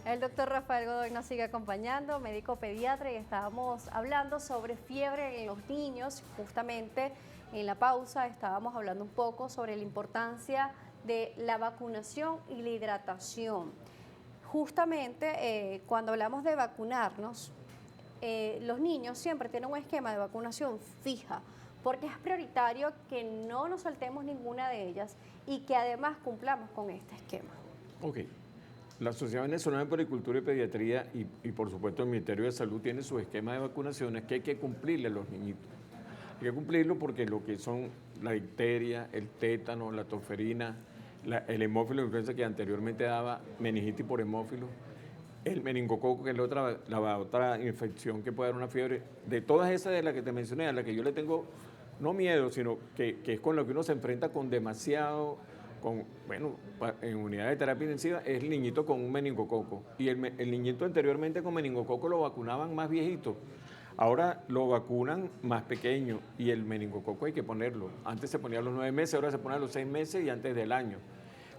El doctor Rafael Godoy nos sigue acompañando, médico pediatra, y estábamos hablando sobre fiebre en los niños. Justamente en la pausa estábamos hablando un poco sobre la importancia de la vacunación y la hidratación. Justamente cuando hablamos de vacunarnos, los niños siempre tienen un esquema de vacunación fija, porque es prioritario que no nos saltemos ninguna de ellas y que además cumplamos con este esquema. Ok. La Sociedad Venezolana de Puericultura y Pediatría y por supuesto el Ministerio de Salud tiene su esquema de vacunaciones que hay que cumplirle a los niñitos. Hay que cumplirlo porque lo que son la difteria, el tétano, la tosferina, el hemófilo de influenza que anteriormente daba meningitis por hemófilo, el meningococo, que es la otra infección que puede dar una fiebre. De todas esas de las que te mencioné, a las que yo le tengo no miedo, sino que es con lo que uno se enfrenta con demasiado, en unidad de terapia intensiva, es el niñito con un meningococo. Y el niñito anteriormente con meningococo lo vacunaban más viejito. Ahora lo vacunan más pequeño y el meningococo hay que ponerlo. Antes se ponía a los 9 meses, ahora se pone a los 6 meses y antes del año.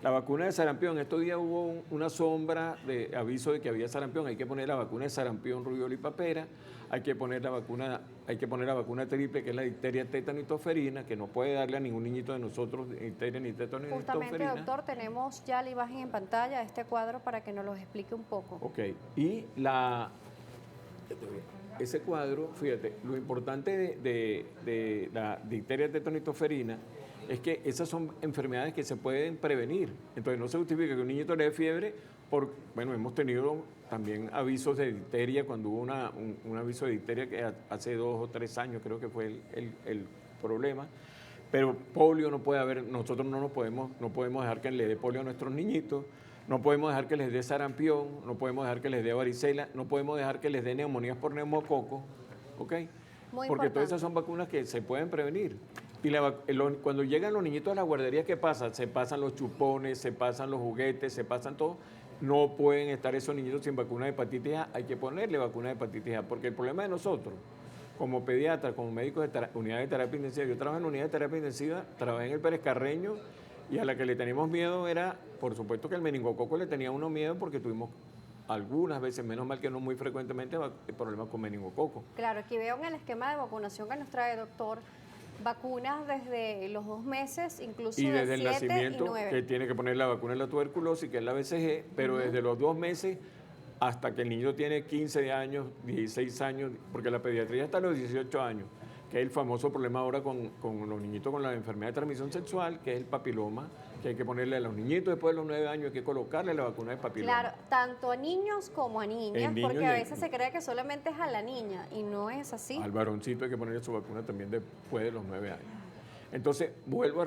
La vacuna de sarampión, estos días hubo una sombra de aviso de que había sarampión, hay que poner la vacuna de sarampión, rubiola y papera, hay que poner la vacuna triple, que es la difteria, tétano y tosferina, que no puede darle a ningún niñito de nosotros difteria, ni tétano, ni tosferina. Justamente, doctor, tenemos ya la imagen en pantalla, este cuadro, para que nos lo explique un poco. Ok, y ese cuadro, fíjate, lo importante de la difteria, tétano y tosferina es que esas son enfermedades que se pueden prevenir. Entonces no se justifica que un niñito le dé fiebre hemos tenido también avisos de difteria, cuando hubo un aviso de difteria que hace 2 o 3 años creo que fue el problema. Pero polio no puede haber, nosotros no podemos dejar que le dé polio a nuestros niñitos, no podemos dejar que les dé sarampión, no podemos dejar que les dé varicela, no podemos dejar que les dé neumonías por neumococo, ¿ok? Porque todas esas son vacunas que se pueden prevenir. Y cuando llegan los niñitos a la guardería, ¿qué pasa? Se pasan los chupones, se pasan los juguetes, se pasan todo. No pueden estar esos niñitos sin vacuna de hepatitis A, hay que ponerle vacuna de hepatitis A, porque el problema de nosotros, como pediatras, como médicos de unidad de terapia intensiva, yo trabajo en unidad de terapia intensiva, trabajé en el Pérez Carreño, y a la que le teníamos miedo era, por supuesto que el meningococo le tenía uno miedo porque tuvimos algunas veces, menos mal que no muy frecuentemente, problemas con meningococo. Claro, aquí veo en el esquema de vacunación que nos trae, doctor, vacunas desde los 2 meses, incluso y de desde el 7 nacimiento, y 9. que tiene que poner la vacuna de la tuberculosis, que es la BCG, pero desde los 2 meses hasta que el niño tiene 15 años, 16 años, porque la pediatría hasta los 18 años, que es el famoso problema ahora con los niñitos con la enfermedad de transmisión sexual, que es el papiloma, que hay que ponerle a los niñitos después de los 9 años, hay que colocarle la vacuna de papiloma. Claro, tanto a niños como a niñas, porque a veces se cree que solamente es a la niña, y no es así. Al varoncito hay que ponerle su vacuna también después de los 9 años. Entonces, vuelvo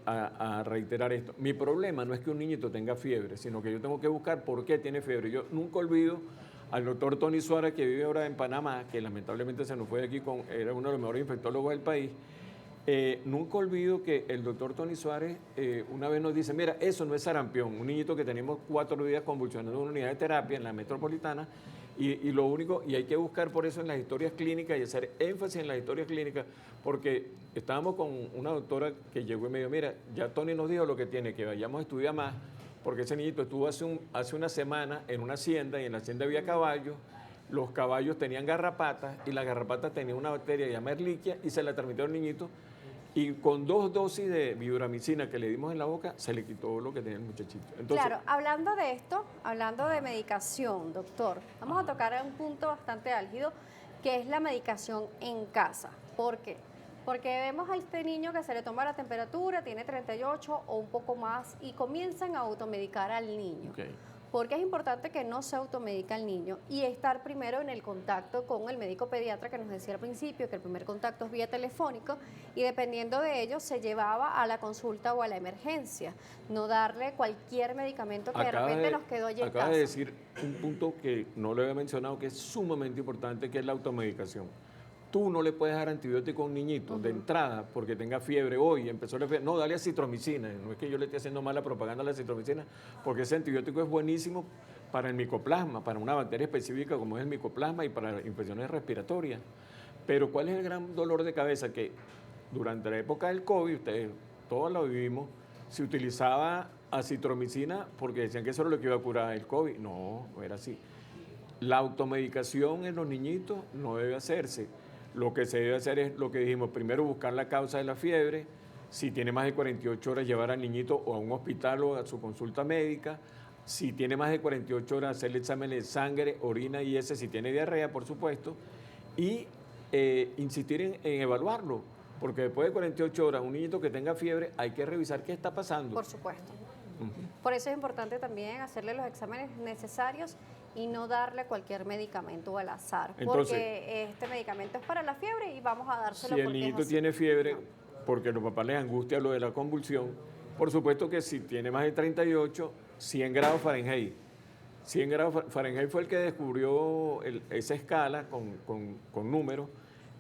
a reiterar esto. Mi problema no es que un niñito tenga fiebre, sino que yo tengo que buscar por qué tiene fiebre. Yo nunca olvido al doctor Tony Suárez, que vive ahora en Panamá, que lamentablemente se nos fue de aquí, era uno de los mejores infectólogos del país. Nunca olvido que el doctor Tony Suárez una vez nos dice, mira, eso no es sarampión, un niñito que tenemos 4 días convulsionando en una unidad de terapia en la metropolitana, y hay que buscar por eso en las historias clínicas y hacer énfasis en las historias clínicas, porque estábamos con una doctora que llegó y me dijo, mira, ya Tony nos dijo lo que tiene, que vayamos a estudiar más, porque ese niñito estuvo hace una semana en una hacienda, y en la hacienda había caballos. Los caballos tenían garrapatas y las garrapatas tenían una bacteria llamada Ehrlichia y se la transmitió al niñito, y con 2 dosis de vibramicina que le dimos en la boca se le quitó lo que tenía el muchachito. Entonces, claro, hablando de esto, hablando de medicación, doctor, vamos a tocar un punto bastante álgido, que es la medicación en casa. ¿Por qué? Porque vemos a este niño que se le toma la temperatura, tiene 38 o un poco más, y comienzan a automedicar al niño. okay. Porque es importante que no se automedica al niño y estar primero en el contacto con el médico pediatra, que nos decía al principio que el primer contacto es vía telefónico, y dependiendo de ello se llevaba a la consulta o a la emergencia, no darle cualquier medicamento que de repente nos quedó allí en casa. Acaba de decir un punto que no le había mencionado, que es sumamente importante, que es la automedicación. Tú no le puedes dar antibiótico a un niñito de entrada porque tenga fiebre hoy, empezó la fiebre. No, dale acitromicina. No es que yo le esté haciendo mala propaganda a la acitromicina, porque ese antibiótico es buenísimo para el micoplasma, para una bacteria específica como es el micoplasma y para infecciones respiratorias. Pero ¿cuál es el gran dolor de cabeza? Que durante la época del COVID, ustedes todos lo vivimos, se utilizaba acitromicina porque decían que eso era lo que iba a curar el COVID. No, no era así. La automedicación en los niñitos no debe hacerse. Lo que se debe hacer es lo que dijimos, primero buscar la causa de la fiebre, si tiene más de 48 horas llevar al niñito o a un hospital o a su consulta médica, si tiene más de 48 horas hacerle exámenes de sangre, orina y heces, si tiene diarrea, por supuesto, y insistir en evaluarlo, porque después de 48 horas un niñito que tenga fiebre hay que revisar qué está pasando. Por supuesto. Por eso es importante también hacerle los exámenes necesarios y no darle cualquier medicamento al azar, Entonces, porque este medicamento es para la fiebre y vamos a dárselo si el porque es niñito así. tiene fiebre, porque a los papás les angustia lo de la convulsión, por supuesto que si tiene más de 38, 100 grados Fahrenheit. 100 grados Fahrenheit fue el que descubrió esa escala con números,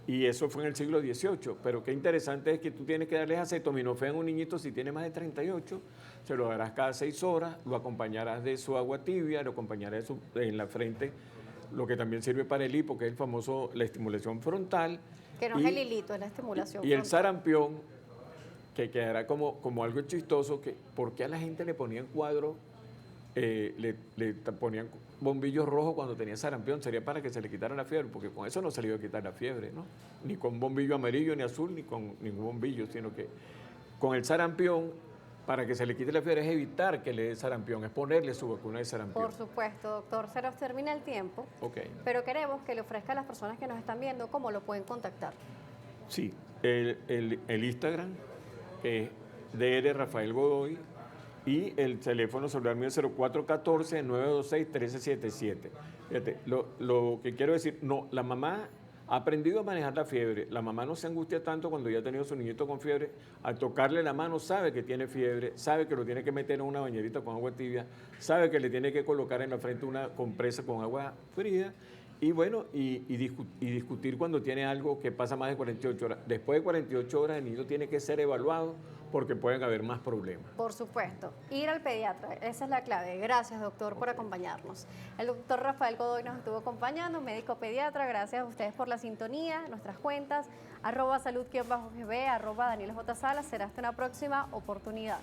y eso fue en el siglo XVIII. Pero qué interesante es que tú tienes que darles acetaminofén a un niñito si tiene más de 38, se lo darás cada 6 horas, lo acompañarás de su agua tibia, lo acompañarás en la frente, lo que también sirve para el hipo, que es el famoso, la estimulación frontal. Que no es el hilito, es la estimulación Y el frontal. sarampión, que quedará como algo chistoso, que ¿por qué a la gente le ponían cuadros, le ponían bombillos rojos cuando tenía sarampión? Sería para que se le quitara la fiebre, porque con eso no se le iba a quitar la fiebre, ¿no? Ni con bombillo amarillo, ni azul, ni con ningún bombillo, sino que con el sarampión, para que se le quite la fiebre, es evitar que le dé sarampión, es ponerle su vacuna de sarampión. Por supuesto, doctor, se nos termina el tiempo, Ok. pero queremos que le ofrezca a las personas que nos están viendo cómo lo pueden contactar. Sí, el Instagram es DR Rafael Godoy y el teléfono celular mío es 0414-926-1377. Fíjate, lo que quiero decir, no, la mamá ha aprendido a manejar la fiebre. La mamá no se angustia tanto cuando ya ha tenido su niñito con fiebre. Al tocarle la mano sabe que tiene fiebre, sabe que lo tiene que meter en una bañerita con agua tibia, sabe que le tiene que colocar en la frente una compresa con agua fría. Y bueno, y discutir cuando tiene algo que pasa más de 48 horas. Después de 48 horas el niño tiene que ser evaluado porque pueden haber más problemas. Por supuesto, ir al pediatra, esa es la clave. Gracias, doctor, por acompañarnos. El doctor Rafael Godoy nos estuvo acompañando, médico pediatra. Gracias a ustedes por la sintonía, nuestras cuentas, @salud_gb, @DanielJSalas. Será hasta una próxima oportunidad.